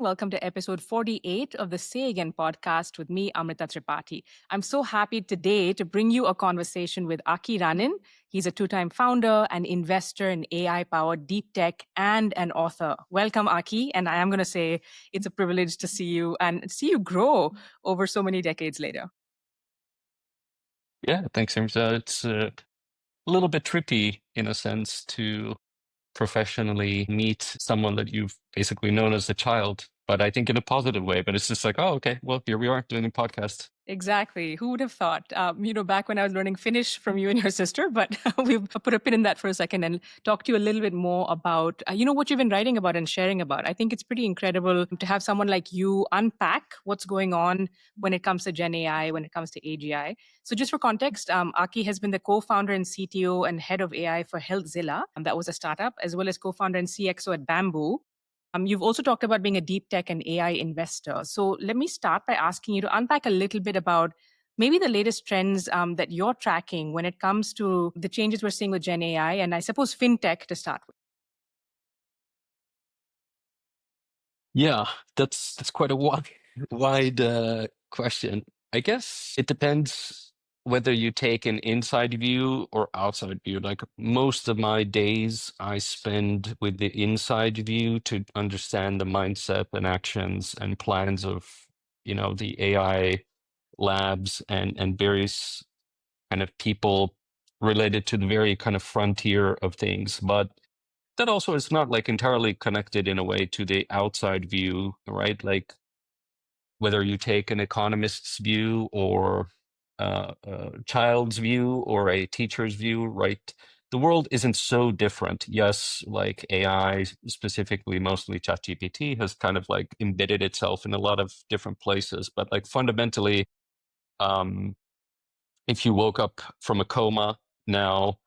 Welcome to episode 48 of the Say Again podcast with me, Amrita Tripathi. I'm so happy today to bring you a conversation with Aki Ranin. He's a two-time founder and investor in AI-powered deep tech and an author. Welcome, Aki. And I am going to say it's a privilege to see you and see you grow over so many decades later. Yeah, thanks, Amrita. It's a little bit trippy in a sense to professionally meet someone that you've basically known as a child, but I think in a positive way. But it's just like, oh, okay, well, here we are doing a podcast. Exactly. Who would have thought? Back when I was learning Finnish from you and your sister, but we'll put a pin in that for a second and talk to you a little bit more about, what you've been writing about and sharing about. I think it's pretty incredible to have someone like you unpack what's going on when it comes to Gen AI, when it comes to AGI. So just for context, Aki has been the co-founder and CTO and head of AI for Healthzilla. That was a startup, as well as co-founder and CXO at Bambu. You've also talked about being a deep tech and AI investor. So let me start by asking you to unpack a little bit about maybe the latest trends that you're tracking when it comes to the changes we're seeing with Gen AI and I suppose fintech to start with. Yeah, that's quite a wide question. I guess it depends whether you take an inside view or outside view. Like most of my days, I spend with the inside view to understand the mindset and actions and plans of, the AI labs and various kind of people related to the very kind of frontier of things. But that also is not like entirely connected in a way to the outside view, right? Like whether you take an economist's view or a child's view or a teacher's view, right? The world isn't so different. Yes, like AI, specifically mostly ChatGPT, has kind of like embedded itself in a lot of different places. But like fundamentally, um, if you woke up from a coma now,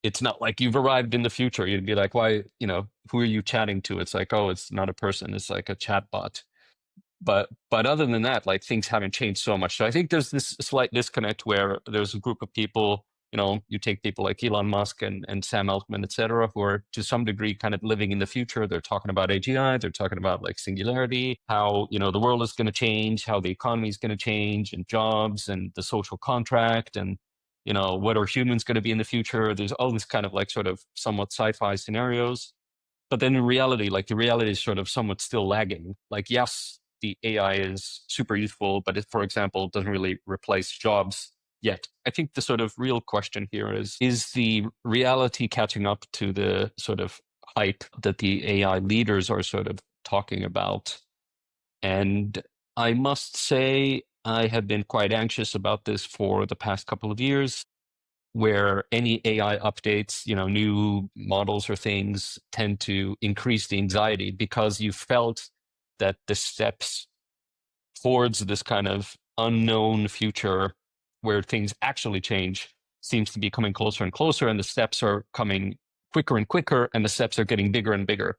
it's not like you've arrived in the future. You'd be like, why, who are you chatting to? It's like, oh, it's not a person. It's like a chatbot. But other than that, like things haven't changed so much. So I think there's this slight disconnect where there's a group of people, you take people like Elon Musk and Sam Altman, et cetera, who are to some degree kind of living in the future. They're talking about AGI, they're talking about like singularity, how, the world is going to change, how the economy is going to change and jobs and the social contract and, what are humans going to be in the future? There's all this kind of like sort of somewhat sci-fi scenarios. But then in reality, like the reality is sort of somewhat still lagging. Like, yes, the AI is super useful, but it, for example, doesn't really replace jobs yet. I think the sort of real question here is the reality catching up to the sort of hype that the AI leaders are sort of talking about? And I must say, I have been quite anxious about this for the past couple of years, where any AI updates, new models or things tend to increase the anxiety because you felt that the steps towards this kind of unknown future where things actually change seems to be coming closer and closer, and the steps are coming quicker and quicker, and the steps are getting bigger and bigger.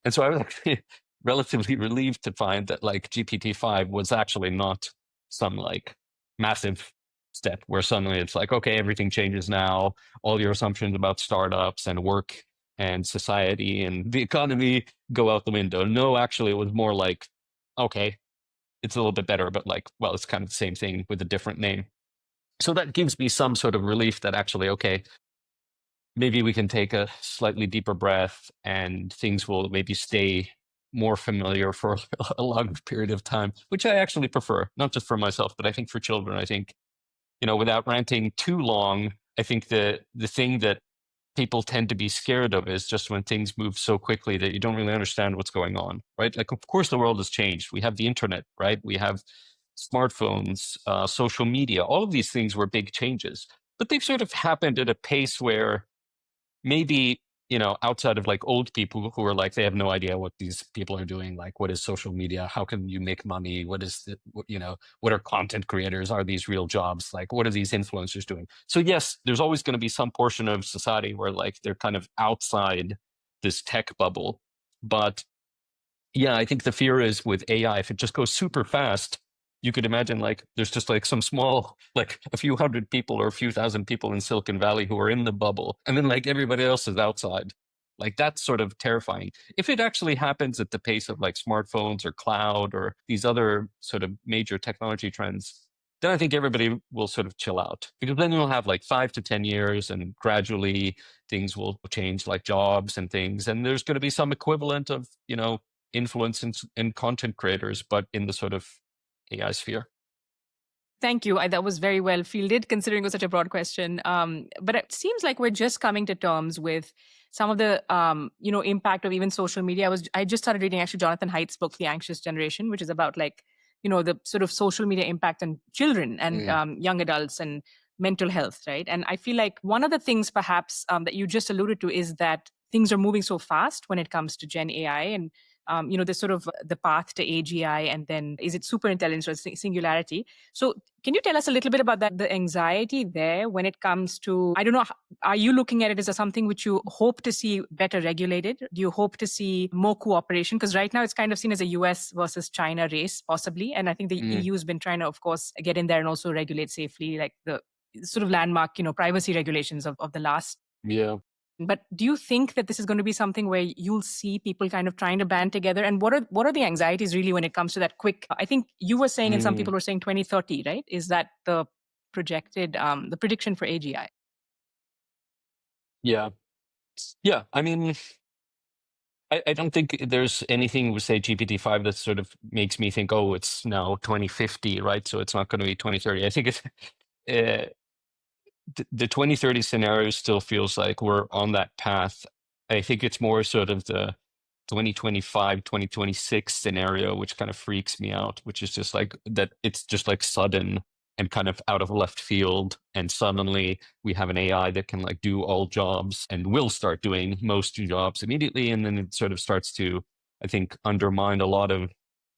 And so I was actually relatively relieved to find that like GPT-5 was actually not some like massive step where suddenly it's like, okay, everything changes now. All your assumptions about startups and work and society and the economy go out the window. No, actually, it was more like, okay, it's a little bit better, but like, well, it's kind of the same thing with a different name. So that gives me some sort of relief that actually, okay, maybe we can take a slightly deeper breath and things will maybe stay more familiar for a long period of time, which I actually prefer, not just for myself, but I think for children. I think, without ranting too long, I think the thing that people tend to be scared of is just when things move so quickly that you don't really understand what's going on, right? Like, of course, the world has changed. We have the internet, right? We have smartphones, social media. All of these things were big changes, but they've sort of happened at a pace where maybe, outside of like old people who are like, they have no idea what these people are doing. Like, what is social media? How can you make money? What is the, what are content creators? Are these real jobs? Like, what are these influencers doing? So yes, there's always going to be some portion of society where like they're kind of outside this tech bubble. But yeah, I think the fear is with AI, if it just goes super fast, you could imagine like there's just like some small, like a few hundred people or a few thousand people in Silicon Valley who are in the bubble, and then like everybody else is outside. Like that's sort of terrifying. If it actually happens at the pace of like smartphones or cloud or these other sort of major technology trends, then I think everybody will sort of chill out, because then you'll have like 5 to 10 years and gradually things will change, like jobs and things. And there's going to be some equivalent of, influence in content creators, but in the sort of AI sphere. Thank you. That was very well fielded, considering it was such a broad question. But it seems like we're just coming to terms with some of the, impact of even social media. I just started reading actually Jonathan Haidt's book, The Anxious Generation, which is about like, the sort of social media impact on children and young adults and mental health, right? And I feel like one of the things perhaps that you just alluded to is that things are moving so fast when it comes to Gen AI and there's sort of the path to AGI, and then is it super intelligence or singularity? So can you tell us a little bit about that, the anxiety there when it comes to, I don't know, are you looking at it as something which you hope to see better regulated? Do you hope to see more cooperation? Because right now it's kind of seen as a US versus China race, possibly. And I think the EU has been trying to, of course, get in there and also regulate safely, like the sort of landmark, privacy regulations of the last. Yeah. But do you think that this is going to be something where you'll see people kind of trying to band together? And what are the anxieties really when it comes to that quick? I think you were saying, and some people were saying 2030, right? Is that the projected, the prediction for AGI? Yeah. Yeah. I mean, I don't think there's anything with, say, GPT-5 that sort of makes me think, oh, it's now 2050, right? So it's not going to be 2030. I think it's the 2030 scenario still feels like we're on that path. I think it's more sort of the 2025, 2026 scenario, which kind of freaks me out, which is just like that it's just like sudden and kind of out of left field. And suddenly we have an AI that can like do all jobs and will start doing most jobs immediately. And then it sort of starts to, I think, undermine a lot of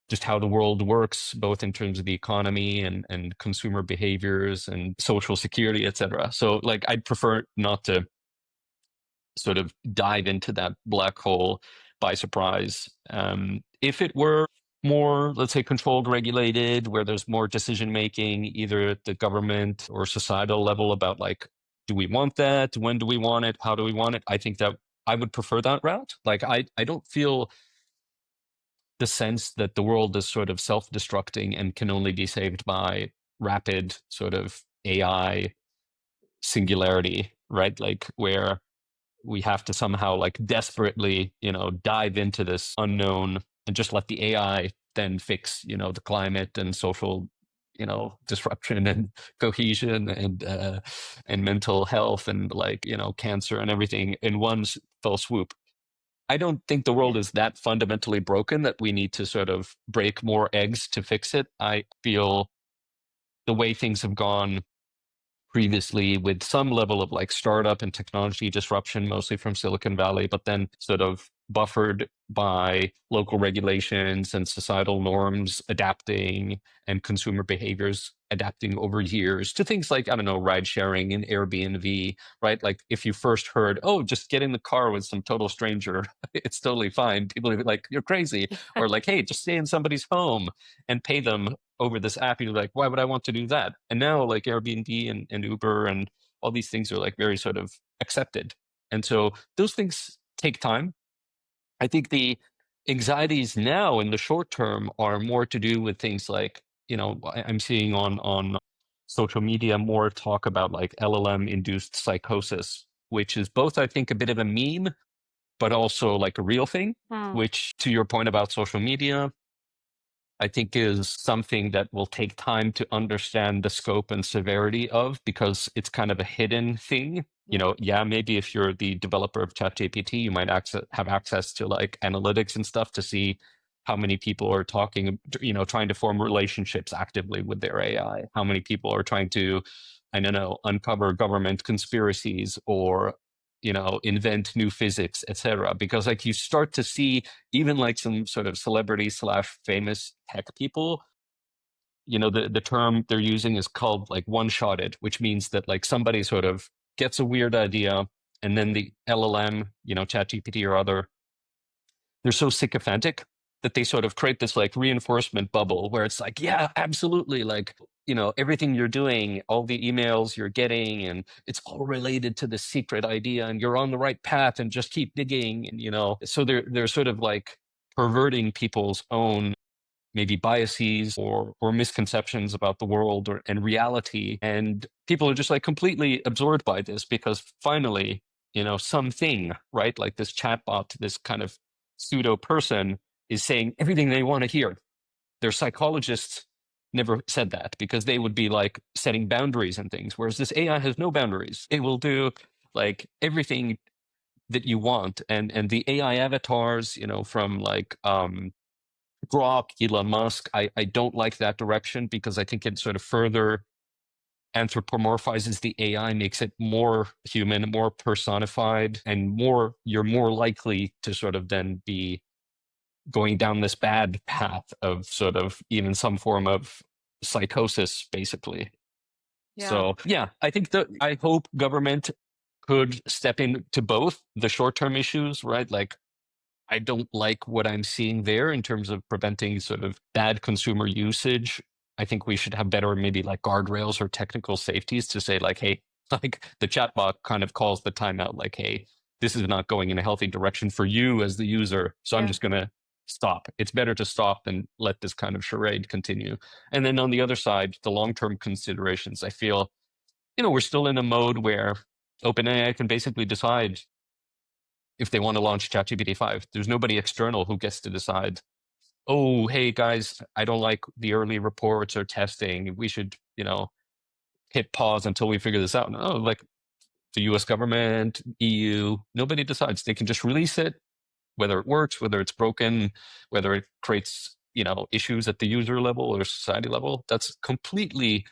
just how the world works, both in terms of the economy and consumer behaviors and social security, et cetera. So like I'd prefer not to sort of dive into that black hole by surprise. If it were more, let's say, controlled, regulated, where there's more decision making, either at the government or societal level about like, do we want that? When do we want it? How do we want it? I think that I would prefer that route. Like I don't feel the sense that the world is sort of self-destructing and can only be saved by rapid sort of AI singularity, right? Like where we have to somehow like desperately, dive into this unknown and just let the AI then fix, the climate and social, disruption and cohesion and mental health and like, cancer and everything in one fell swoop. I don't think the world is that fundamentally broken that we need to sort of break more eggs to fix it. I feel the way things have gone previously with some level of like startup and technology disruption, mostly from Silicon Valley, but then sort of buffered by local regulations and societal norms adapting and consumer behaviors adapting over years to things like, I don't know, ride sharing and Airbnb, right? Like if you first heard, oh, just get in the car with some total stranger, it's totally fine. People would be like, you're crazy. Or like, hey, just stay in somebody's home and pay them over this app. You're like, why would I want to do that? And now like Airbnb and Uber and all these things are like very sort of accepted. And so those things take time. I think the anxieties now in the short term are more to do with things like, I'm seeing on social media more talk about like LLM induced psychosis, which is both, I think, a bit of a meme, but also like a real thing, which to your point about social media, I think is something that will take time to understand the scope and severity of, because it's kind of a hidden thing. Maybe if you're the developer of ChatGPT, you might have access to like analytics and stuff to see how many people are talking, trying to form relationships actively with their AI, how many people are trying to, I don't know, uncover government conspiracies or invent new physics, etc. Because like you start to see even like some sort of celebrity / famous tech people, the term they're using is called like one-shotted, which means that like somebody sort of gets a weird idea and then the LLM, ChatGPT or other, they're so sycophantic that they sort of create this like reinforcement bubble where it's like, yeah, absolutely, like, everything you're doing, all the emails you're getting, and it's all related to the secret idea, and you're on the right path, and just keep digging, and so they're sort of like perverting people's own maybe biases or misconceptions about the world and reality. And people are just like completely absorbed by this because finally, something, right? Like this chatbot, this kind of pseudo person is saying everything they want to hear. Their psychologists never said that because they would be like setting boundaries and things. Whereas this AI has no boundaries. It will do like everything that you want. And the AI avatars, from like, Grok, Elon Musk, I don't like that direction because I think it sort of further anthropomorphizes the AI, makes it more human, more personified, and you're more likely to sort of then be going down this bad path of sort of even some form of psychosis, basically. Yeah. So yeah, I hope government could step into both the short-term issues, right? Like I don't like what I'm seeing there in terms of preventing sort of bad consumer usage. I think we should have better maybe like guardrails or technical safeties to say like, hey, like the chatbot kind of calls the timeout like, hey, this is not going in a healthy direction for you as the user. So I'm just going to stop. It's better to stop than let this kind of charade continue. And then on the other side, the long-term considerations, I feel, we're still in a mode where OpenAI can basically decide if they want to launch ChatGPT 5. There's nobody external who gets to decide, oh, hey guys, I don't like the early reports or testing. We should, hit pause until we figure this out. No, like the US government, EU, nobody decides. They can just release it, whether it works, whether it's broken, whether it creates, issues at the user level or society level. That's completely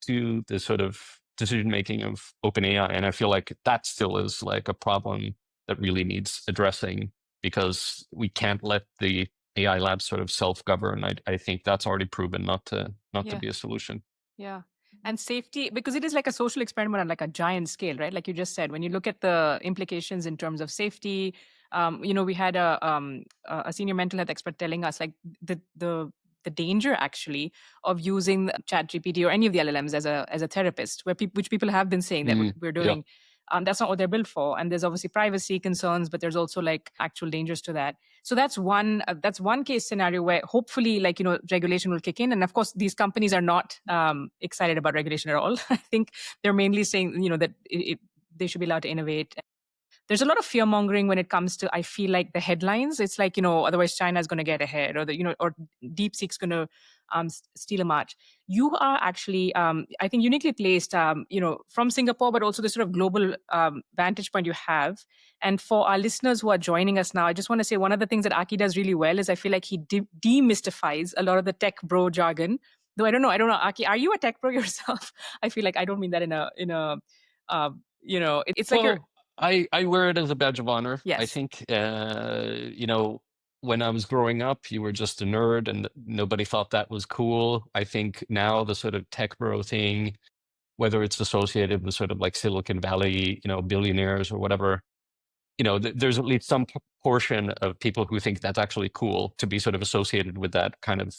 to the sort of decision making of OpenAI. And I feel like that still is like a problem that really needs addressing because we can't let the AI labs sort of self-govern. I think that's already proven not to be a solution. Yeah. And safety, because it is like a social experiment on like a giant scale, right? Like you just said, when you look at the implications in terms of safety, we had a senior mental health expert telling us like the danger actually of using ChatGPT or any of the LLMs as a therapist, which people have been saying that we're doing. That's not what they're built for. And there's obviously privacy concerns, but there's also like actual dangers to that. So that's one case scenario where hopefully like, regulation will kick in. And of course, these companies are not excited about regulation at all. I think they're mainly saying, that they should be allowed to innovate. There's a lot of fear mongering when it comes to, I feel like the headlines. It's like, otherwise China is going to get ahead, or or DeepSeek's going to steal a march. You are actually, I think, uniquely placed, from Singapore, but also the sort of global vantage point you have. And for our listeners who are joining us now, I just want to say one of the things that Aki does really well is I feel like he demystifies a lot of the tech bro jargon. Though I don't know, Aki, are you a tech bro yourself? I feel like I don't mean that in a it's like you're. I wear it as a badge of honor. Yes. I think, when I was growing up, you were just a nerd and nobody thought that was cool. I think now the sort of tech bro thing, whether it's associated with sort of like Silicon Valley, billionaires or whatever, there's at least some portion of people who think that's actually cool to be sort of associated with that kind of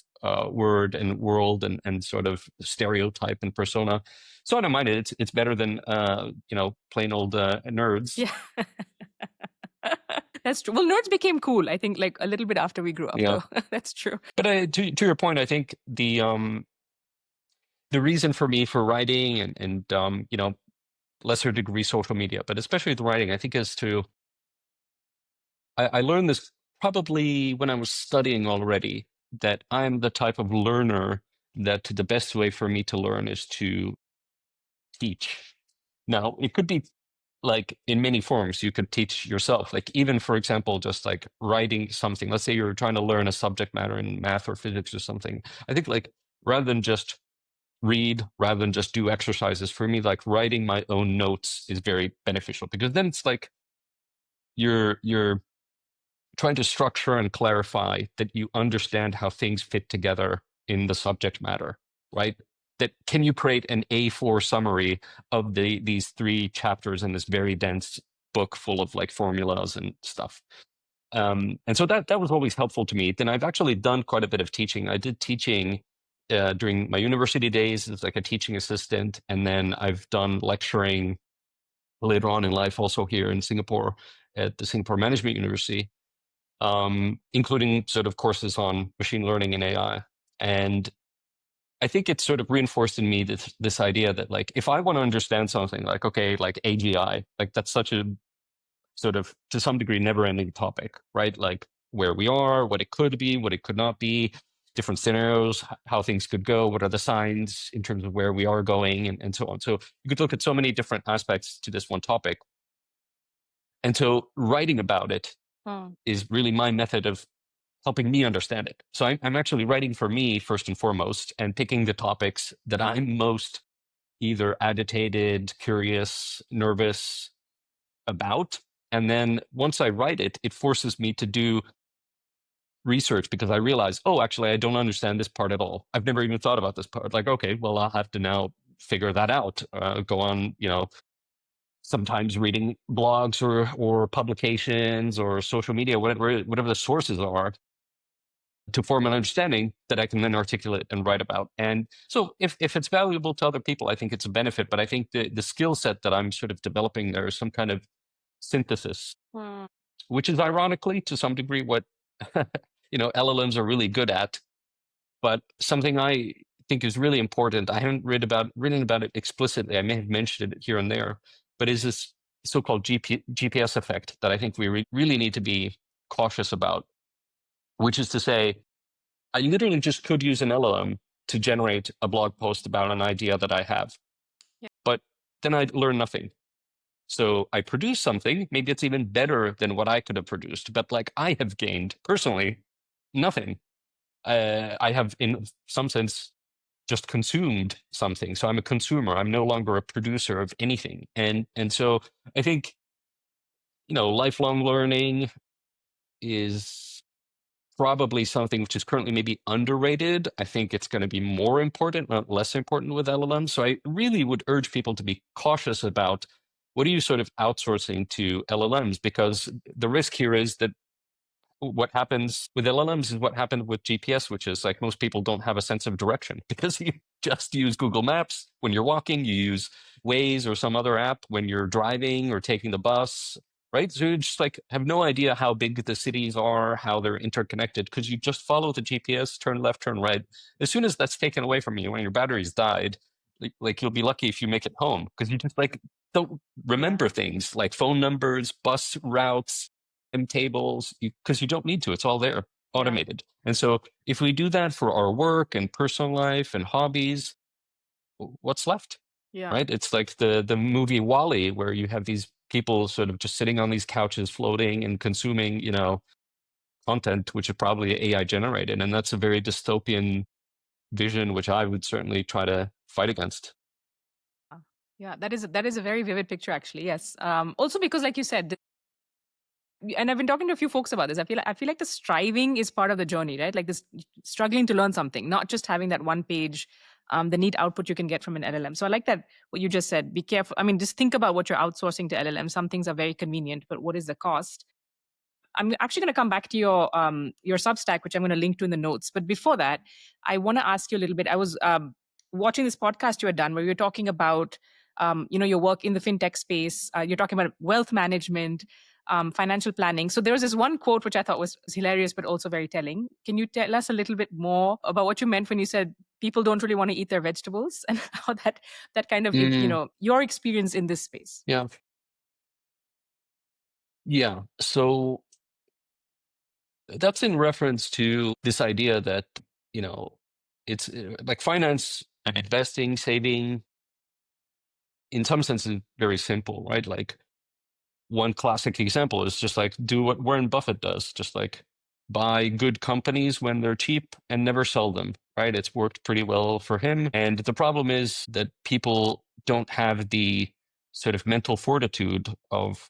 word and world and sort of stereotype and persona. So I don't mind it. It's better than plain old nerds. Yeah. That's true. Well, nerds became cool, I think, like a little bit after we grew up, though. That's true. But to your point, I think the reason for me for writing and lesser degree social media, but especially the writing, I think is to I learned this probably when I was studying already, that I'm the type of learner that the best way for me to learn is to teach. Now, it could be like in many forms. You could teach yourself, like even, for example, just like writing something. Let's say you're trying to learn a subject matter in math or physics or something. I think like rather than just read, rather than just do exercises, for me, like writing my own notes is very beneficial because then it's like you're trying to structure and clarify that you understand how things fit together in the subject matter, right? That can you create an A4 summary of these 3 chapters in this very dense book full of like formulas and stuff? And so that was always helpful to me. Then I've actually done quite a bit of teaching. I did teaching during my university days as like a teaching assistant, and then I've done lecturing later on in life, also here in Singapore at the Singapore Management University, including sort of courses on machine learning and AI. And I think it's sort of reinforced in me this idea that like if I want to understand something like, okay, like AGI, like that's such a sort of to some degree never-ending topic, right? Like where we are, what it could be, what it could not be, different scenarios, how things could go, what are the signs in terms of where we are going, and so on. So you could look at so many different aspects to this one topic. And so writing about it is really my method of helping me understand it. So I'm actually writing for me first and foremost, and picking the topics that I'm most either agitated, curious, nervous about. And then once I write it, it forces me to do research because I realize, oh, actually, I don't understand this part at all. I've never even thought about this part. Like, okay, well, I'll have to now figure that out. Go on, sometimes reading blogs or publications or social media, whatever the sources are, to form an understanding that I can then articulate and write about. And so if it's valuable to other people, I think it's a benefit. But I think the skill set that I'm sort of developing there is some kind of synthesis, which is ironically to some degree what LLMs are really good at. But something I think is really important, I haven't written about it explicitly, I may have mentioned it here and there, but is this so-called GPS effect that I think we really need to be cautious about, which is to say, I literally just could use an LLM to generate a blog post about an idea that I have. Yeah. But then I learn nothing. So I produce something, maybe it's even better than what I could have produced, but like I have gained personally nothing. I have in some sense just consumed something. So I'm a consumer. I'm no longer a producer of anything. And so I think, lifelong learning is probably something which is currently maybe underrated. I think it's going to be more important, not less important with LLMs. So I really would urge people to be cautious about what are you sort of outsourcing to LLMs, because the risk here is that what happens with LLMs is what happened with GPS, which is like most people don't have a sense of direction because you just use Google Maps when you're walking, you use Waze or some other app when you're driving or taking the bus, right? So you just like have no idea how big the cities are, how they're interconnected, because you just follow the GPS, turn left, turn right. As soon as that's taken away from you, when your battery's died, like you'll be lucky if you make it home because you just like don't remember things like phone numbers, bus routes, tables, because you don't need to. It's all there, automated. And so if we do that for our work and personal life and hobbies, what's left? Yeah. Right? It's like the movie Wall-E, where you have these people sort of just sitting on these couches floating and consuming, content, which is probably AI generated. And that's a very dystopian vision, which I would certainly try to fight against. Yeah, that is a very vivid picture, actually. Yes. Also because, like you said, and I've been talking to a few folks about this. I feel like the striving is part of the journey, right? Like this struggling to learn something, not just having that one page, the neat output you can get from an LLM. So I like that what you just said. Be careful. I mean, just think about what you're outsourcing to LLM. Some things are very convenient, but what is the cost? I'm actually going to come back to your Substack, which I'm going to link to in the notes. But before that, I want to ask you a little bit. I was watching this podcast you had done where you were talking about your work in the fintech space. You're talking about wealth management, financial planning. So there was this one quote which I thought was hilarious, but also very telling. Can you tell us a little bit more about what you meant when you said people don't really want to eat their vegetables, and how that kind of your experience in this space? Yeah. So that's in reference to this idea that, it's like finance and investing, saving, in some sense, is very simple, right? Like one classic example is just like do what Warren Buffett does, just like buy good companies when they're cheap and never sell them, right? It's worked pretty well for him. And the problem is that people don't have the sort of mental fortitude of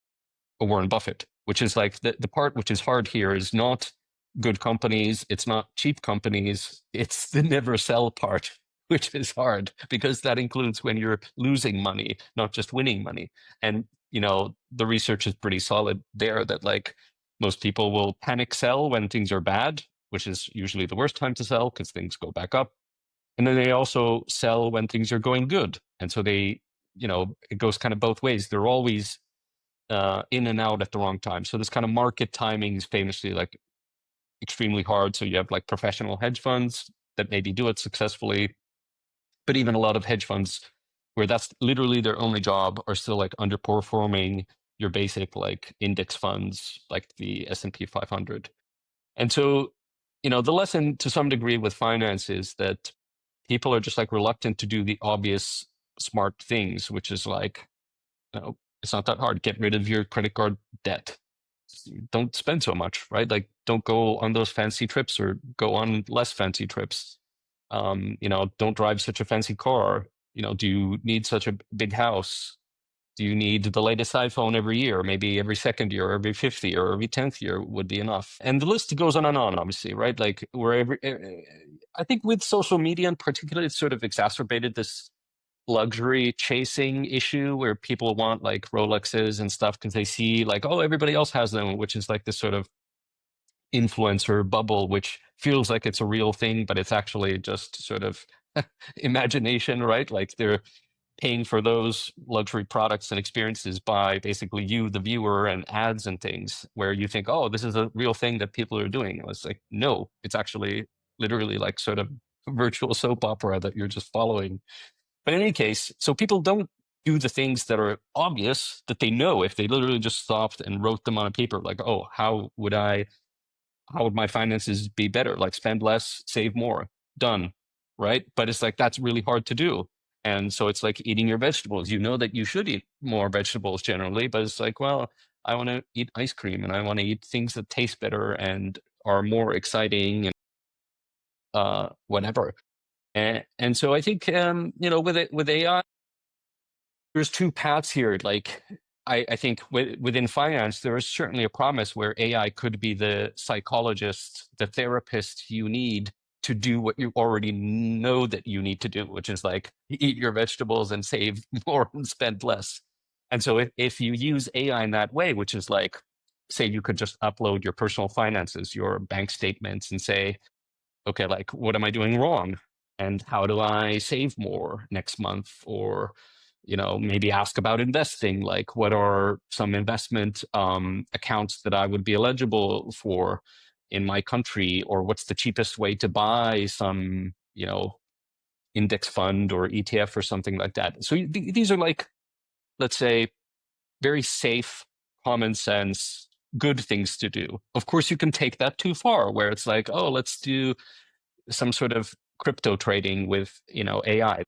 a Warren Buffett, which is like the part which is hard here is not good companies, it's not cheap companies, it's the never sell part, which is hard because that includes when you're losing money, not just winning money. And the research is pretty solid there that like Most people will panic sell when things are bad, which is usually the worst time to sell because things go back up. And then they also sell when things are going good. And so they, it goes kind of both ways. They're always in and out at the wrong time. So this kind of market timing is famously like extremely hard. So you have like professional hedge funds that maybe do it successfully, but even a lot of hedge funds where that's literally their only job are still like underperforming your basic like index funds, like the S&P 500. And so, the lesson to some degree with finance is that people are just like reluctant to do the obvious smart things, which is like, it's not that hard. Get rid of your credit card debt. Don't spend so much, right? Like, don't go on those fancy trips or go on less fancy trips. Don't drive such a fancy car. Do you need such a big house? Do you need the latest iPhone every year? Maybe every second year, or every fifth year, or every 10th year would be enough. And the list goes on and on, obviously, right? Like I think with social media in particular, it's sort of exacerbated this luxury chasing issue where people want like Rolexes and stuff because they see like, oh, everybody else has them, which is like this sort of influencer bubble, which feels like it's a real thing, but it's actually just sort of imagination, right? Like they're paying for those luxury products and experiences by basically you, the viewer, and ads and things where you think, oh, this is a real thing that people are doing. It's like, no, it's actually literally like sort of virtual soap opera that you're just following. But in any case, so people don't do the things that are obvious that they know if they literally just stopped and wrote them on a paper, like, oh, how would my finances be better? Like spend less, save more, done, right? But it's like, that's really hard to do. And so it's like eating your vegetables. You know that you should eat more vegetables generally, but it's like, well, I want to eat ice cream and I want to eat things that taste better and are more exciting and whatever. And so I think, with AI, there's two paths here. Like, I think within finance, there is certainly a promise where AI could be the psychologist, the therapist you need to do what you already know that you need to do, which is like eat your vegetables and save more and spend less. And so if you use AI in that way, which is like, say you could just upload your personal finances, your bank statements, and say, okay, like what am I doing wrong? And how do I save more next month? Or, maybe ask about investing, like what are some investment accounts that I would be eligible for in my country? Or what's the cheapest way to buy some, index fund or ETF or something like that? So these are like, let's say, very safe, common sense, good things to do. Of course, you can take that too far where it's like, oh, let's do some sort of crypto trading with AI,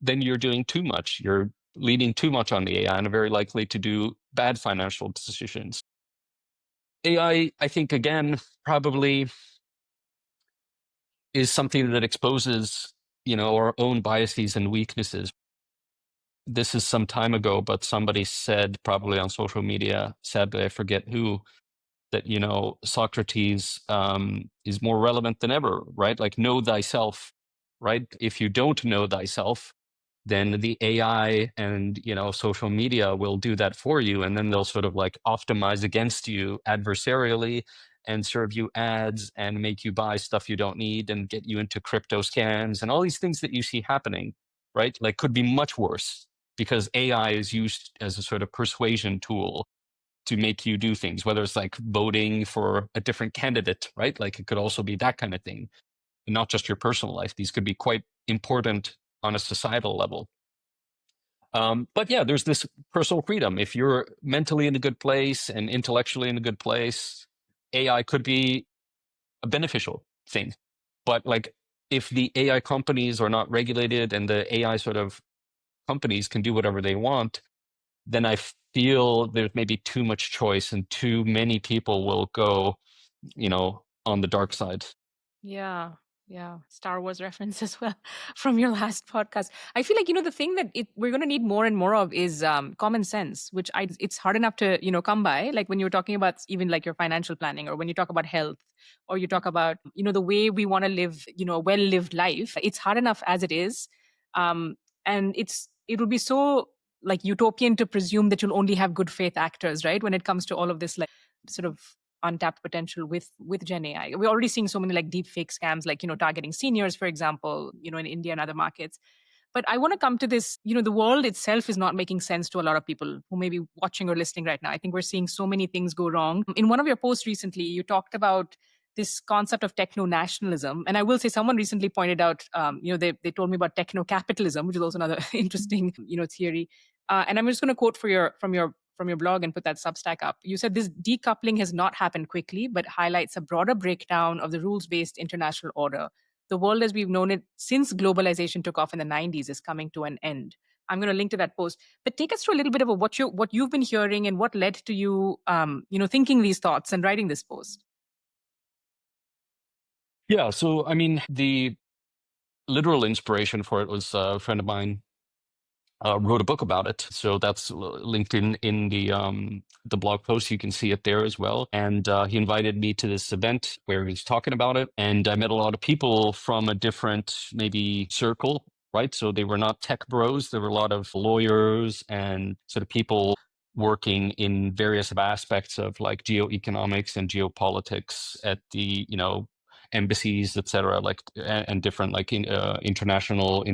then you're doing too much. You're leaning too much on the AI and are very likely to do bad financial decisions. I think, again, probably is something that exposes, our own biases and weaknesses. This is some time ago, but somebody said probably on social media, sadly, I forget who, that Socrates is more relevant than ever, right? Like know thyself, right? If you don't know thyself, then the AI and social media will do that for you, and then they'll sort of like optimize against you adversarially and serve you ads and make you buy stuff you don't need and get you into crypto scams and all these things that you see happening, right? Like could be much worse because AI is used as a sort of persuasion tool to make you do things, whether it's like voting for a different candidate, right? Like it could also be that kind of thing, and not just your personal life. These could be quite important on a societal level. But yeah, there's this personal freedom. If you're mentally in a good place and intellectually in a good place, AI could be a beneficial thing. But like if the AI companies are not regulated and the AI sort of companies can do whatever they want, then I feel there's maybe too much choice and too many people will go, on the dark side. Yeah, yeah. Star Wars reference as well from your last podcast. I feel like, the thing that we're going to need more and more of is common sense, which it's hard enough to, come by. Like when you're talking about even like your financial planning, or when you talk about health, or you talk about, the way we want to live, a well-lived life. It's hard enough as it is. And it would be so like utopian to presume that you'll only have good faith actors, right? When it comes to all of this, like sort of untapped potential with Gen AI. We're already seeing so many like deep fake scams, like targeting seniors, for example, in India and other markets. But I want to come to this, the world itself is not making sense to a lot of people who may be watching or listening right now. I think we're seeing so many things go wrong. In one of your posts recently, you talked about this concept of techno-nationalism. And I will say someone recently pointed out, they told me about techno-capitalism, which is also another interesting, theory. And I'm just going to quote from your blog and put that Substack up. You said this decoupling has not happened quickly, but highlights a broader breakdown of the rules-based international order. The world as we've known it since globalization took off in the 90s is coming to an end. I'm going to link to that post. But take us through a little bit of what you've been hearing and what led to you, thinking these thoughts and writing this post. Yeah, so I mean, the literal inspiration for it was a friend of mine wrote a book about it. So that's linked in the blog post. You can see it there as well. And he invited me to this event where he was talking about it. And I met a lot of people from a different maybe circle, right? So they were not tech bros. There were a lot of lawyers and sort of people working in various aspects of like geoeconomics and geopolitics at the, embassies, et cetera, like, and different like international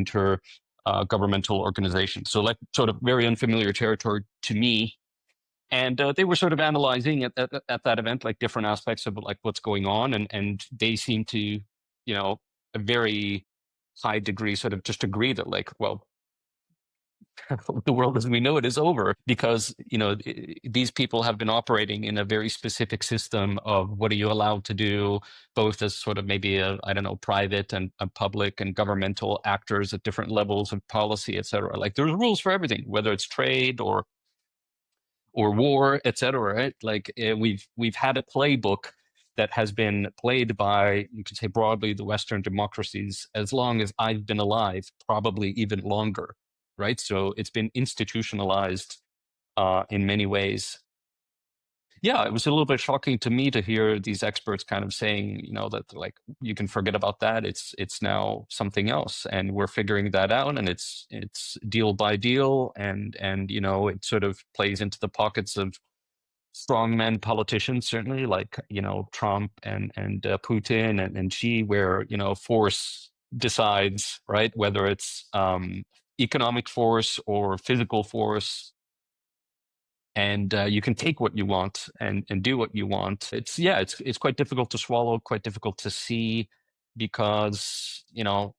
governmental organizations. So like sort of very unfamiliar territory to me. And they were sort of analyzing at that event, like different aspects of like what's going on. And they seem to, a very high degree sort of just agree that like, well, the world as we know it is over because these people have been operating in a very specific system of what are you allowed to do, both as sort of maybe I don't know, private and public and governmental actors at different levels of policy, et cetera. Like there's rules for everything, whether it's trade or war, et cetera. Right? Like we've had a playbook that has been played by, you could say broadly, the Western democracies as long as I've been alive, probably even longer. Right. So it's been institutionalized in many ways. Yeah, it was a little bit shocking to me to hear these experts kind of saying, that like you can forget about that. It's now something else, and we're figuring that out, and it's deal by deal, and it sort of plays into the pockets of strongmen politicians, certainly like Trump and Putin and Xi, where force decides, right, whether it's economic force or physical force, and you can take what you want and do what you want. It's quite difficult to swallow, quite difficult to see, because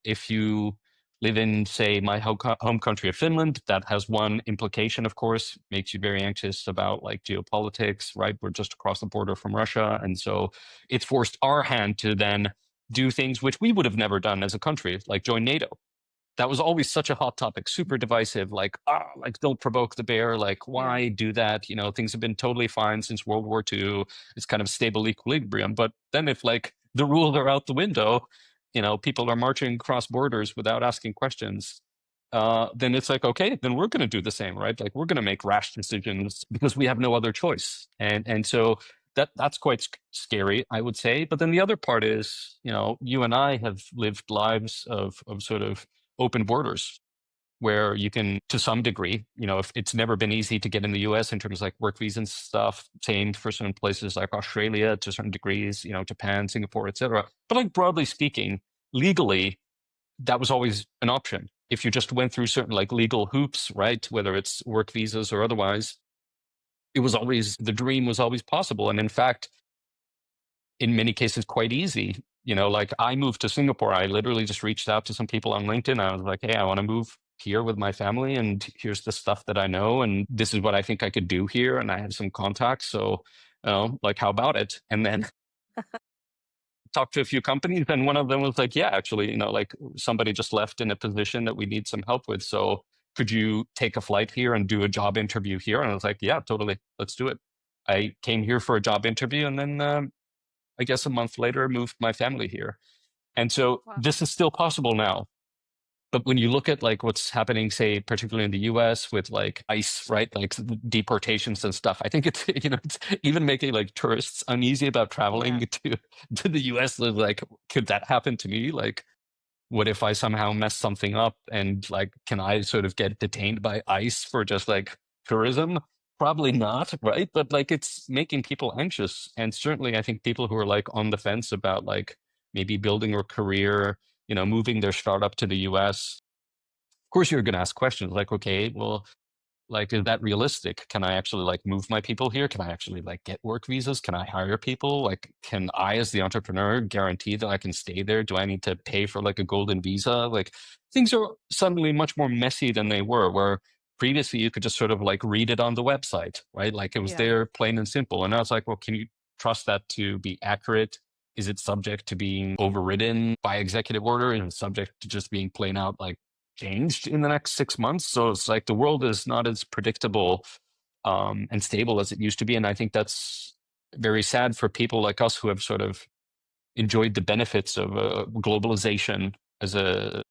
if you live in, say, my home country of Finland, that has one implication, of course, makes you very anxious about like geopolitics, right? We're just across the border from Russia, and so it's forced our hand to then do things which we would have never done as a country, like join NATO. That was always such a hot topic, super divisive, like don't provoke the bear, like why do that? Things have been totally fine since World War II. It's kind of stable equilibrium. But then if like the rules are out the window, people are marching across borders without asking questions, then it's like, okay, then we're going to do the same, right? Like we're going to make rash decisions because we have no other choice. And so that's quite scary, I would say. But then the other part is, you and I have lived lives of sort of open borders where you can, to some degree, if it's never been easy to get in the US in terms of like work visa and stuff, same for certain places like Australia to certain degrees, Japan, Singapore, et cetera. But like broadly speaking, legally, that was always an option. If you just went through certain like legal hoops, right, whether it's work visas or otherwise, it was always, the dream was always possible. And in fact, in many cases, quite easy. Like I moved to Singapore. I literally just reached out to some people on LinkedIn. I was like, hey, I want to move here with my family, and here's the stuff that I know, and this is what I think I could do here, and I have some contacts. So, like, how about it? And then talked to a few companies, and one of them was like, yeah, actually, like somebody just left in a position that we need some help with. So could you take a flight here and do a job interview here? And I was like, yeah, totally. Let's do it. I came here for a job interview, and then I guess a month later, moved my family here. And so this is still possible now. But when you look at like what's happening, say, particularly in the US with like ICE, right, like deportations and stuff, I think it's, it's even making like tourists uneasy about traveling to the US. Like, could that happen to me? Like, what if I somehow mess something up, and like, can I sort of get detained by ICE for just like tourism? Probably not, right? But like it's making people anxious. And certainly I think people who are like on the fence about like maybe building a career, moving their startup to the US, of course you're going to ask questions like, okay, well, like, is that realistic? Can I actually like move my people here? Can I actually like get work visas? Can I hire people? Like, can I, as the entrepreneur, guarantee that I can stay there? Do I need to pay for like a golden visa? Like, things are suddenly much more messy than they were, where previously you could just sort of like read it on the website, right? Like it was Yeah. there plain and simple. And now it's like, well, can you trust that to be accurate? Is it subject to being overridden by executive order? Is it subject to just being plain out like changed in the next 6 months? So it's like the world is not as predictable and stable as it used to be. And I think that's very sad for people like us who have sort of enjoyed the benefits of globalization as a.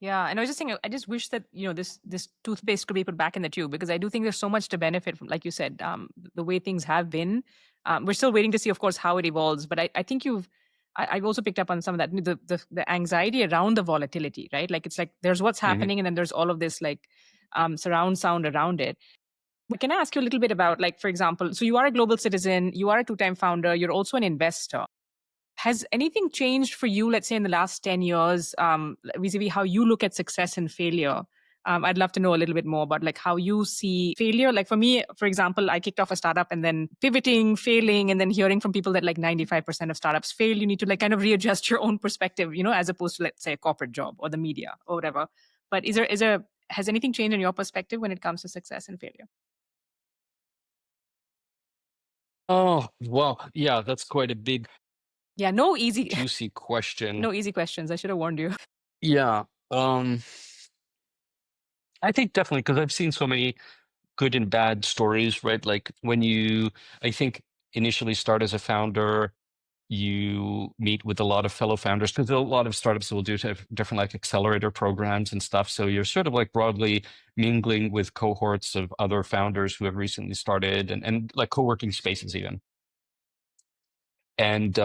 Yeah, and I was just thinking, I just wish that this toothpaste could be put back in the tube, because I do think there's so much to benefit from, like you said, the way things have been. We're still waiting to see, of course, how it evolves. But I think I've also picked up on some of that, the anxiety around the volatility, right? Like it's like there's what's Mhm. happening, and then there's all of this like surround sound around it. But can I ask you a little bit about, like, for example, so you are a global citizen, you are a two-time founder, you're also an investor. Has anything changed for you, let's say in the last 10 years, vis-a-vis how you look at success and failure? I'd love to know a little bit more about like how you see failure. Like for me, for example, I kicked off a startup and then pivoting, failing, and then hearing from people that like 95% of startups fail. You need to like kind of readjust your own perspective, as opposed to, let's say, a corporate job or the media or whatever. But has anything changed in your perspective when it comes to success and failure? Oh, well, yeah, that's quite a big, Yeah, no easy, juicy question. no easy questions. I should have warned you. Yeah. I think definitely because I've seen so many good and bad stories, right? Like when you, I think, initially start as a founder, you meet with a lot of fellow founders because a lot of startups will do different like accelerator programs and stuff. So you're sort of like broadly mingling with cohorts of other founders who have recently started and like co-working spaces even. And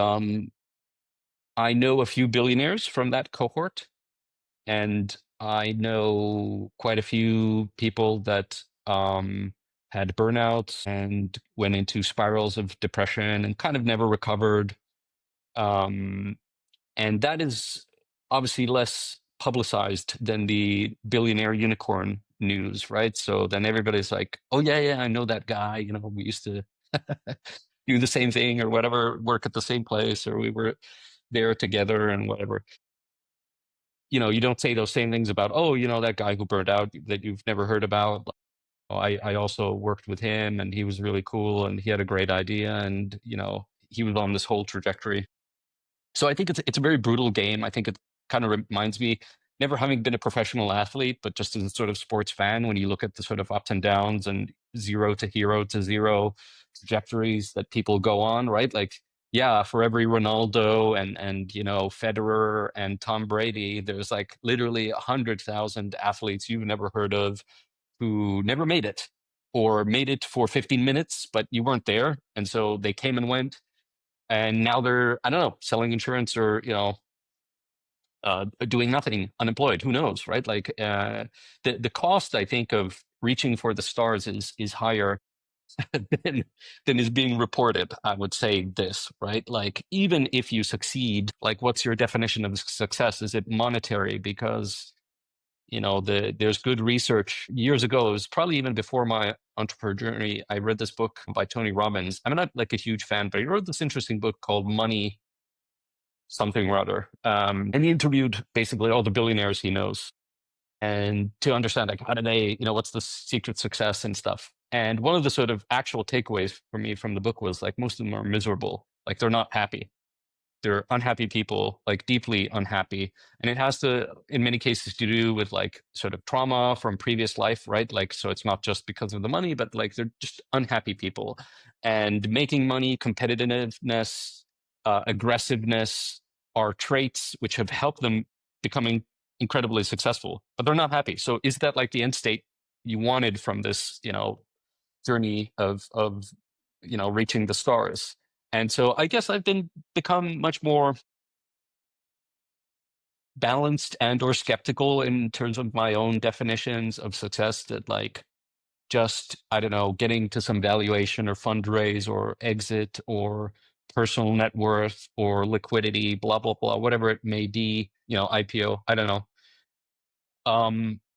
I know a few billionaires from that cohort, and I know quite a few people that had burnouts and went into spirals of depression and kind of never recovered. Um, and that is obviously less publicized than the billionaire unicorn news, right? So then everybody's like, "Oh yeah, yeah, I know that guy. We used to do the same thing or whatever, work at the same place, or we were there together and whatever." You don't say those same things about, oh, that guy who burned out that you've never heard about. Oh, I also worked with him and he was really cool and he had a great idea and, he was on this whole trajectory. So I think it's a very brutal game. I think it kind of reminds me, never having been a professional athlete, but just as a sort of sports fan, when you look at the sort of ups and downs and zero to hero to zero trajectories that people go on, right? Like, yeah, for every Ronaldo and Federer and Tom Brady, there's like literally 100,000 athletes you've never heard of who never made it or made it for 15 minutes, but you weren't there. And so they came and went and now they're, I don't know, selling insurance or doing nothing, unemployed. Who knows, right? Like the cost, I think, of reaching for the stars is higher than is being reported. I would say this, right? Like even if you succeed, like what's your definition of success? Is it monetary? Because there's good research years ago. It was probably even before my entrepreneur journey. I read this book by Tony Robbins. I'm not like a huge fan, but he wrote this interesting book called Money something or other. And he interviewed basically all the billionaires he knows and to understand like how do they, what's the secret success and stuff. And one of the sort of actual takeaways for me from the book was like most of them are miserable. Like they're not happy. They're unhappy people, like deeply unhappy. And it has to, in many cases, to do with like sort of trauma from previous life, right? Like, so it's not just because of the money, but like they're just unhappy people. And making money, competitiveness, aggressiveness are traits which have helped them becoming incredibly successful, but they're not happy. So is that like the end state you wanted from this, journey of reaching the stars? And so I guess I've become much more balanced and or skeptical in terms of my own definitions of success, that like just, I don't know, getting to some valuation or fundraise or exit or personal net worth or liquidity, blah, blah, blah, whatever it may be, IPO, I don't know.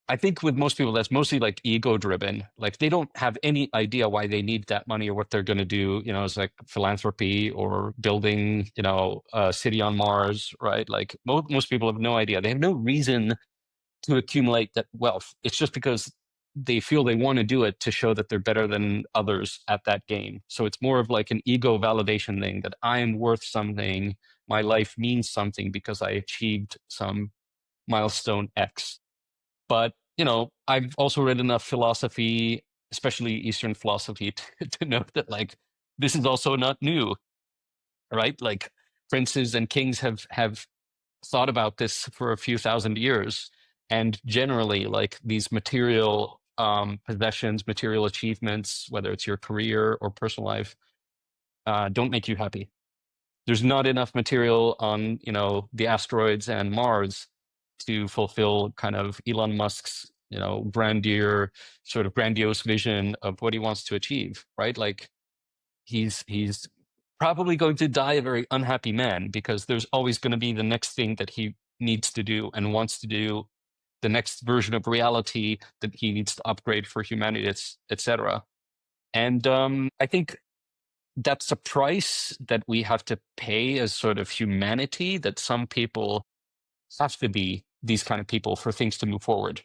I think with most people, that's mostly like ego driven. Like they don't have any idea why they need that money or what they're going to do. It's like philanthropy or building, a city on Mars, right? Like most people have no idea. They have no reason to accumulate that wealth. It's just because they feel they want to do it to show that they're better than others at that game. So it's more of like an ego validation thing, that I am worth something. My life means something because I achieved some milestone X. But, I've also read enough philosophy, especially Eastern philosophy, to know that like this is also not new, right? Like princes and kings have thought about this for a few thousand years. And generally, like these material possessions, material achievements, whether it's your career or personal life, don't make you happy. There's not enough material on, the asteroids and Mars to fulfill kind of Elon Musk's, grandiose vision of what he wants to achieve, right? Like he's probably going to die a very unhappy man, because there's always going to be the next thing that he needs to do and wants to do, the next version of reality that he needs to upgrade for humanity, etc. And I think that's a price that we have to pay as sort of humanity, that some people have to be these kind of people for things to move forward.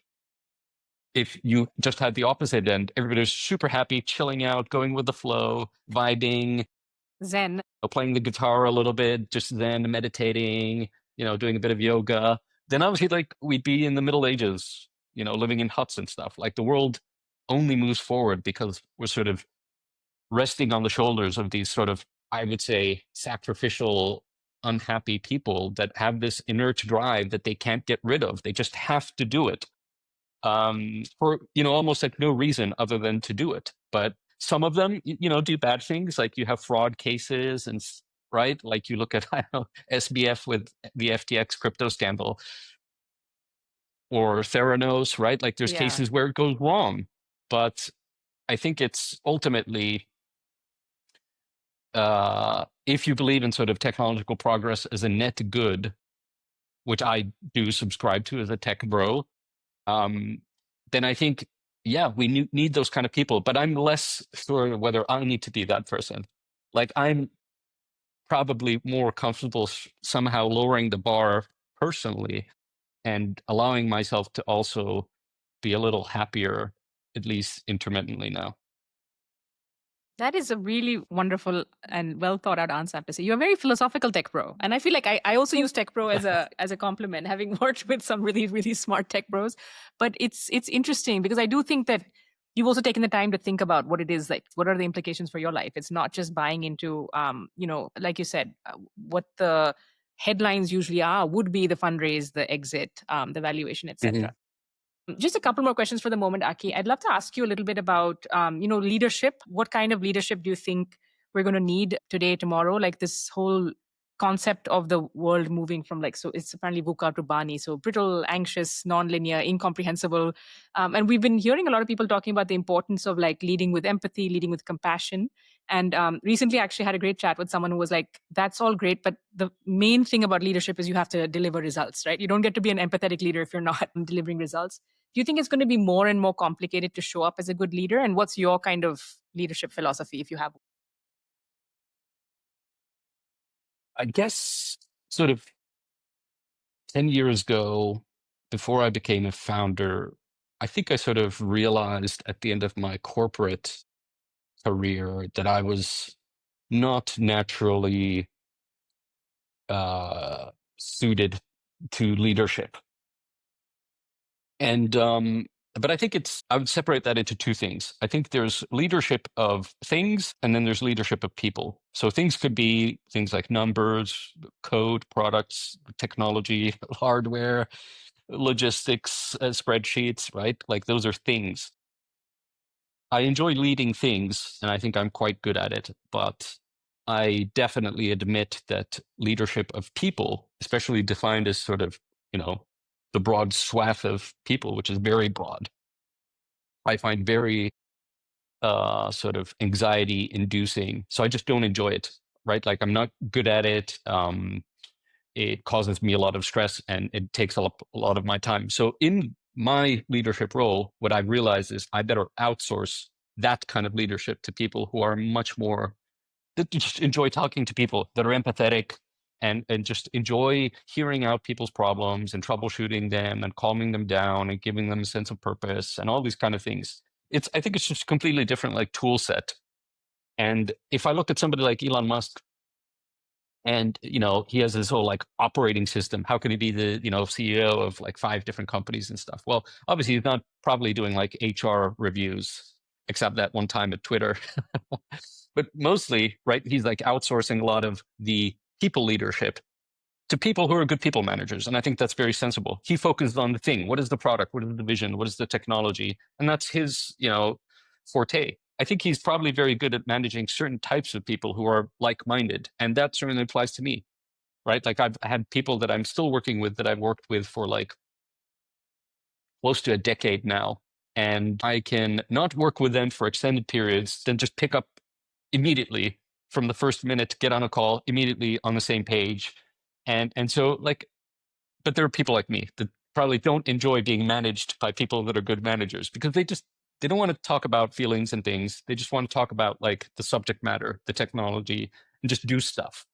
If you just had the opposite end, everybody's super happy, chilling out, going with the flow, vibing, Zen. playing the guitar a little bit, just then meditating, doing a bit of yoga, then obviously like we'd be in the Middle Ages, living in huts and stuff. Like the world only moves forward because we're sort of resting on the shoulders of these sort of, I would say, sacrificial, unhappy people that have this inert drive that they can't get rid of. They just have to do it for, almost like no reason other than to do it. But some of them, do bad things. Like you have fraud cases and, right? Like you look at, I don't know, SBF with the FTX crypto scandal, or Theranos, right? Like there's cases where it goes wrong. But I think it's ultimately, if you believe in sort of technological progress as a net good, which I do subscribe to as a tech bro, then I think, yeah, we need those kind of people. But I'm less sure whether I need to be that person. Like I'm probably more comfortable somehow lowering the bar personally and allowing myself to also be a little happier, at least intermittently now. That is a really wonderful and well thought out answer, I have to say. You're a very philosophical tech bro. And I feel like I also use tech bro as a compliment, having worked with some really, really smart tech bros. But it's interesting because I do think that you've also taken the time to think about what it is, like, what are the implications for your life? It's not just buying into, like you said, what the headlines usually are would be the fundraise, the exit, the valuation, etc. Just a couple more questions for the moment, Aki. I'd love to ask you a little bit about, leadership. What kind of leadership do you think we're going to need today, tomorrow? Like this whole concept of the world moving from so it's apparently VUCA to Bani, so brittle, anxious, non-linear, incomprehensible. And we've been hearing a lot of people talking about the importance of leading with empathy, leading with compassion. And recently I actually had a great chat with someone who was like, that's all great, but the main thing about leadership is you have to deliver results, right? You don't get to be an empathetic leader if you're not delivering results. Do you think it's going to be more and more complicated to show up as a good leader? And what's your kind of leadership philosophy, if you have? I guess sort of 10 years ago, before I became a founder, I think I sort of realized at the end of my corporate career that I was not naturally suited to leadership. And but I think I would separate that into two things. I think there's leadership of things, and then there's leadership of people. So things could be things like numbers, code, products, technology, hardware, logistics, spreadsheets, right? Like those are things. I enjoy leading things, and I think I'm quite good at it. But I definitely admit that leadership of people, especially defined as sort of, the broad swath of people, which is very broad, I find very sort of anxiety inducing. So I just don't enjoy it, right? Like I'm not good at it. It causes me a lot of stress and it takes a lot of my time. So in my leadership role, what I've realized is I better outsource that kind of leadership to people who are much more, that just enjoy talking to people, that are empathetic and just enjoy hearing out people's problems and troubleshooting them and calming them down and giving them a sense of purpose and all these kind of things. I think it's just completely different like tool set. And if I look at somebody like Elon Musk, and he has this whole like operating system, how can he be the CEO of like 5 different companies and stuff? Well, obviously he's not probably doing like HR reviews, except that one time at Twitter. But mostly, right, he's like outsourcing a lot of the people leadership to people who are good people managers. And I think that's very sensible. He focused on the thing. What is the product? What is the vision? What is the technology? And that's his, forte. I think he's probably very good at managing certain types of people who are like-minded. And that certainly applies to me, right? Like I've had people that I'm still working with that I've worked with for like close to a decade now. And I can not work with them for extended periods, then just pick up immediately from the first minute, get on a call immediately on the same page. And so like, but there are people like me that probably don't enjoy being managed by people that are good managers because they don't want to talk about feelings and things. They just want to talk about like the subject matter, the technology, and just do stuff.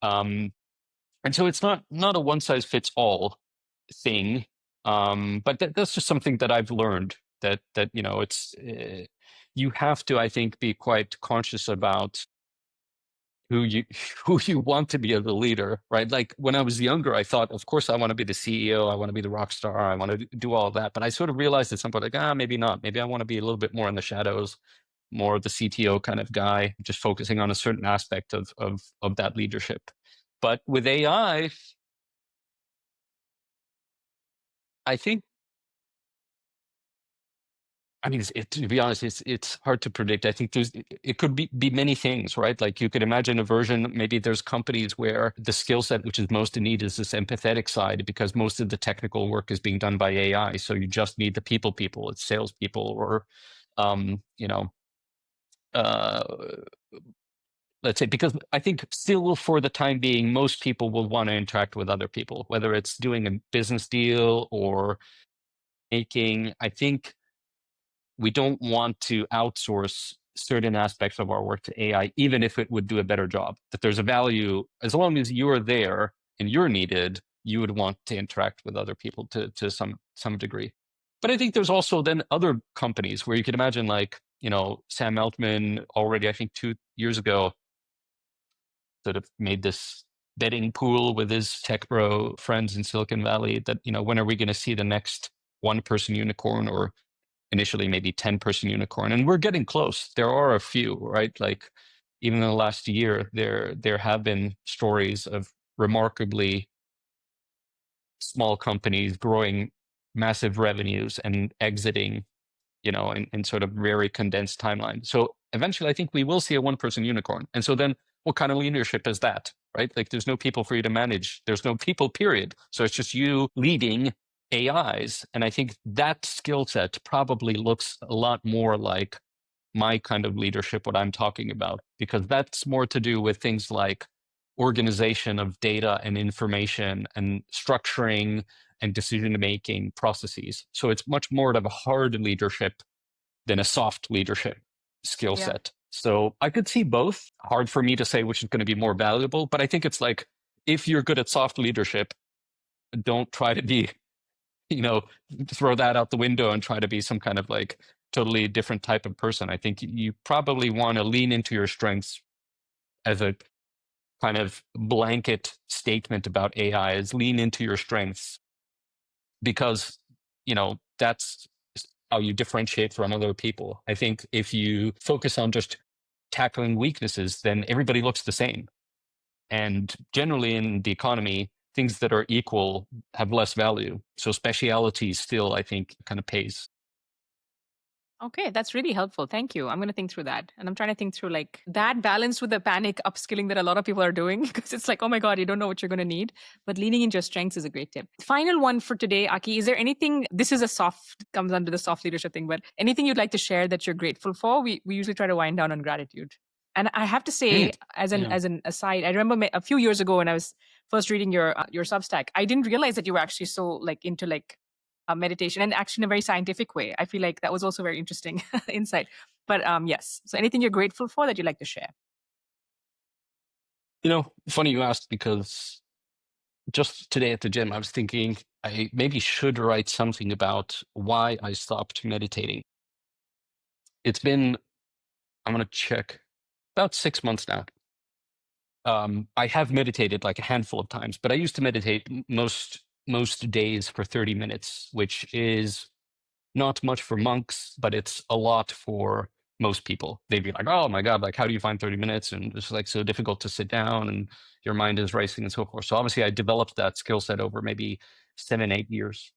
And so it's not a one size fits all thing. But that's just something that I've learned that it's you have to, I think, be quite conscious about who you who you want to be as a leader, right? Like when I was younger, I thought, of course, I want to be the CEO, I want to be the rock star, I want to do all of that. But I sort of realized at some point, like, maybe not. Maybe I want to be a little bit more in the shadows, more of the CTO kind of guy, just focusing on a certain aspect of that leadership. But with AI, I think, I mean, to be honest, it's hard to predict. I think it could be many things, right? Like you could imagine a version, maybe there's companies where the skill set which is most in need is this empathetic side because most of the technical work is being done by AI. So you just need the people, it's salespeople or, uh, let's say, because I think still for the time being, most people will want to interact with other people, whether it's doing a business deal or I think we don't want to outsource certain aspects of our work to AI, even if it would do a better job. That there's a value, as long as you are there and you're needed, you would want to interact with other people to some degree. But I think there's also then other companies where you can imagine like, Sam Altman already, I think 2 years ago, sort of made this betting pool with his tech bro friends in Silicon Valley that, when are we going to see the next 1-person unicorn or initially maybe 10-person unicorn? And we're getting close. There are a few, right? Like even in the last year, there have been stories of remarkably small companies growing massive revenues and exiting, in sort of very condensed timeline. So eventually, I think we will see a 1-person unicorn. And so then what kind of leadership is that, right? Like there's no people for you to manage. There's no people, period. So it's just you leading AIs. And I think that skill set probably looks a lot more like my kind of leadership, what I'm talking about, because that's more to do with things like organization of data and information and structuring and decision-making processes. So it's much more of a hard leadership than a soft leadership skill Yeah. set. So I could see both. Hard for me to say which is going to be more valuable, but I think it's like, if you're good at soft leadership, don't try to be, throw that out the window and try to be some kind of like totally different type of person. I think you probably want to lean into your strengths as a kind of blanket statement about AI, is lean into your strengths because, that's how you differentiate from other people. I think if you focus on just tackling weaknesses, then everybody looks the same. And generally in the economy, things that are equal have less value. So speciality still, I think, kind of pays. Okay, that's really helpful. Thank you. I'm going to think through that. And I'm trying to think through like that balanced with the panic upskilling that a lot of people are doing because it's like, oh my God, you don't know what you're going to need. But leaning into your strengths is a great tip. Final one for today, Aki. Is there anything, this is a soft, comes under the soft leadership thing, but anything you'd like to share that you're grateful for? We usually try to wind down on gratitude. And I have to say, Mm, as an yeah. as an aside, I remember a few years ago when I was first reading your Substack, I didn't realize that you were actually so like into like meditation and actually in a very scientific way. I feel like that was also very interesting insight. But yes, so anything you're grateful for that you'd like to share? Funny you asked because just today at the gym, I was thinking I maybe should write something about why I stopped meditating. It's been, I'm going to check, about 6 months now. I have meditated like a handful of times, but I used to meditate most days for 30 minutes, which is not much for monks, but it's a lot for most people. They'd be like, oh my God, like how do you find 30 minutes? And it's like so difficult to sit down and your mind is racing and so forth. So obviously I developed that skill set over maybe 7, 8 years.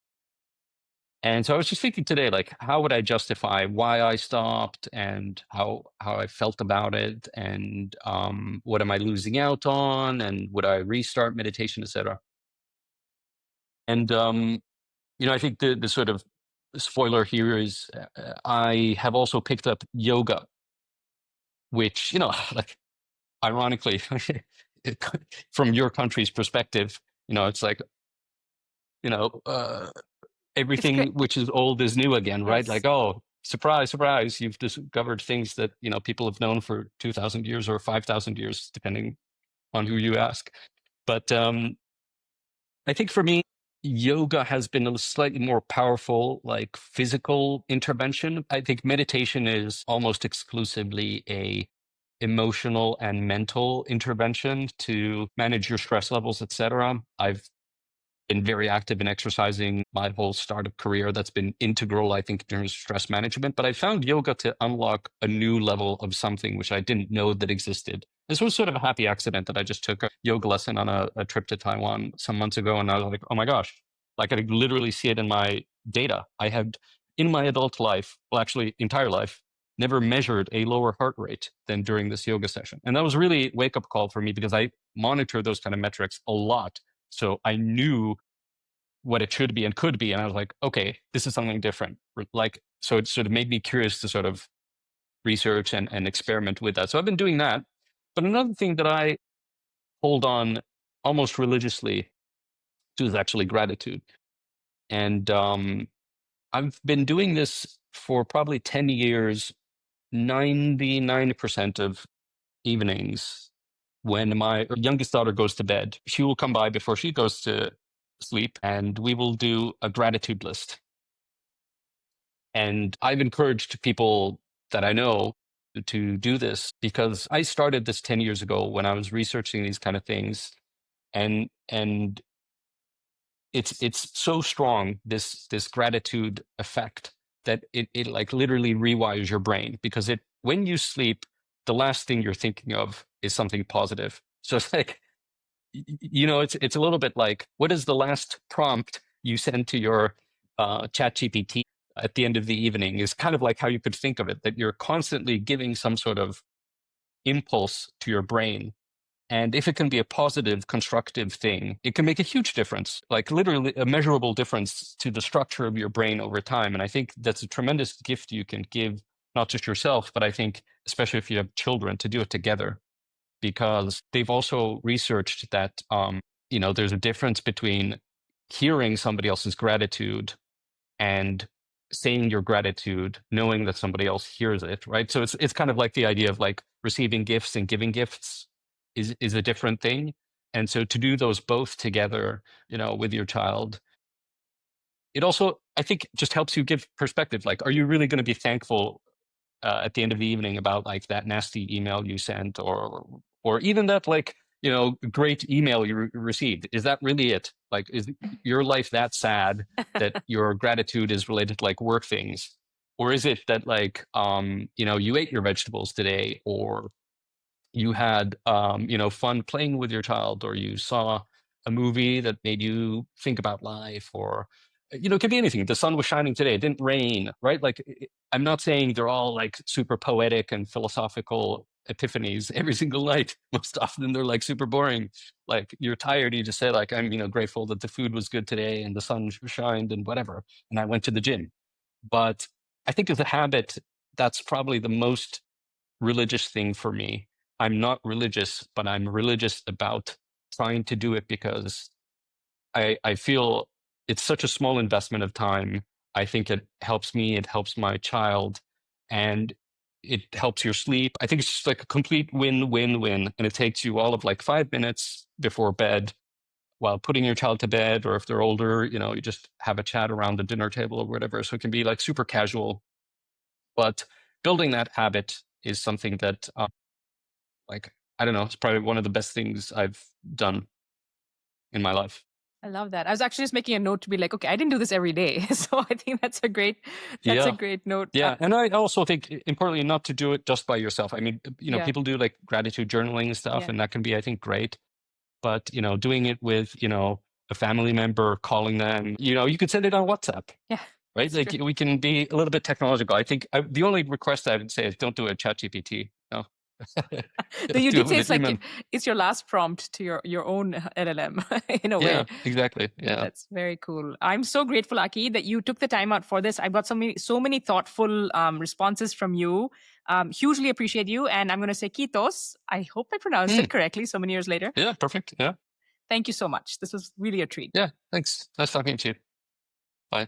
And so I was just thinking today, like, how would I justify why I stopped and how I felt about it, and what am I losing out on, and would I restart meditation, etc. And I think the sort of spoiler here is I have also picked up yoga, which like ironically, from your country's perspective, it's like you know. It's great. Everything which is old is new again, right? Yes. Like, oh, surprise, surprise, you've discovered things that people have known for 2,000 years or 5,000 years, depending on who you ask. But I think for me, yoga has been a slightly more powerful, like physical intervention. I think meditation is almost exclusively a emotional and mental intervention to manage your stress levels, etc. I've been very active in exercising my whole startup career. That's been integral, I think, in terms of stress management. But I found yoga to unlock a new level of something which I didn't know that existed. This was sort of a happy accident that I just took a yoga lesson on a trip to Taiwan some months ago. And I was like, oh my gosh, like I could literally see it in my data. I had in my adult life, well, actually, entire life, never measured a lower heart rate than during this yoga session. And that was really a wake up call for me because I monitor those kind of metrics a lot. So I knew what it should be and could be. And I was like, okay, this is something different. Like, so it sort of made me curious to sort of research and experiment with that. So I've been doing that. But another thing that I hold on almost religiously to is actually gratitude. And I've been doing this for probably 10 years, 99% of evenings. When my youngest daughter goes to bed, she will come by before she goes to sleep and we will do a gratitude list. And I've encouraged people that I know to do this because I started this 10 years ago when I was researching these kind of things. And it's so strong, this gratitude effect, that it like literally rewires your brain, because it when you sleep, the last thing you're thinking of is something positive. So it's like, it's a little bit like, what is the last prompt you send to your chat GPT at the end of the evening, is kind of like how you could think of it, that you're constantly giving some sort of impulse to your brain. And if it can be a positive, constructive thing, it can make a huge difference, like literally a measurable difference to the structure of your brain over time. And I think that's a tremendous gift you can give, not just yourself, but I think especially if you have children, to do it together, because they've also researched that there's a difference between hearing somebody else's gratitude and saying your gratitude, knowing that somebody else hears it, right? So it's kind of like the idea of like receiving gifts and giving gifts is a different thing. And so to do those both together, with your child, it also, I think, just helps you give perspective. Like, are you really going to be thankful at the end of the evening about like that nasty email you sent, or even that like great email you received? Is that really it? Like, is your life that sad that your gratitude is related to like work things, or is it that like you ate your vegetables today, or you had fun playing with your child, or you saw a movie that made you think about life, or it could be anything. The sun was shining today. It didn't rain, right? Like, I'm not saying they're all like super poetic and philosophical epiphanies every single night. Most often they're like super boring. Like, you're tired, you just say like, I'm, grateful that the food was good today and the sun shined and whatever. And I went to the gym. But I think as a habit, that's probably the most religious thing for me. I'm not religious, but I'm religious about trying to do it because I feel it's such a small investment of time. I think it helps me, it helps my child, and it helps your sleep. I think it's just like a complete win-win-win. And it takes you all of like 5 minutes before bed while putting your child to bed, or if they're older, you just have a chat around the dinner table or whatever. So it can be like super casual. But building that habit is something that, like, I don't know, it's probably one of the best things I've done in my life. I love that. I was actually just making a note to be like, okay, I didn't do this every day. So I think that's a great Yeah. note. Yeah. And I also think importantly not to do it just by yourself. I mean, Yeah. people do like gratitude journaling and stuff, Yeah. and that can be, I think, great. But, doing it with, a family member, calling them, you could send it on WhatsApp. Yeah. Right? Like, true. we can be a little bit technological. I think the only request I would say is don't do a ChatGPT. No. Though you Do it did say with it's a like human. it's your last prompt to your own LLM in a way. Yeah, exactly. Yeah. That's very cool. I'm so grateful, Aki, that you took the time out for this. I've got so many thoughtful responses from you. Hugely appreciate you. And I'm going to say Kitos. I hope I pronounced it correctly so many years later. Yeah, perfect. Yeah. Thank you so much. This was really a treat. Yeah, thanks. Nice talking to you. Bye.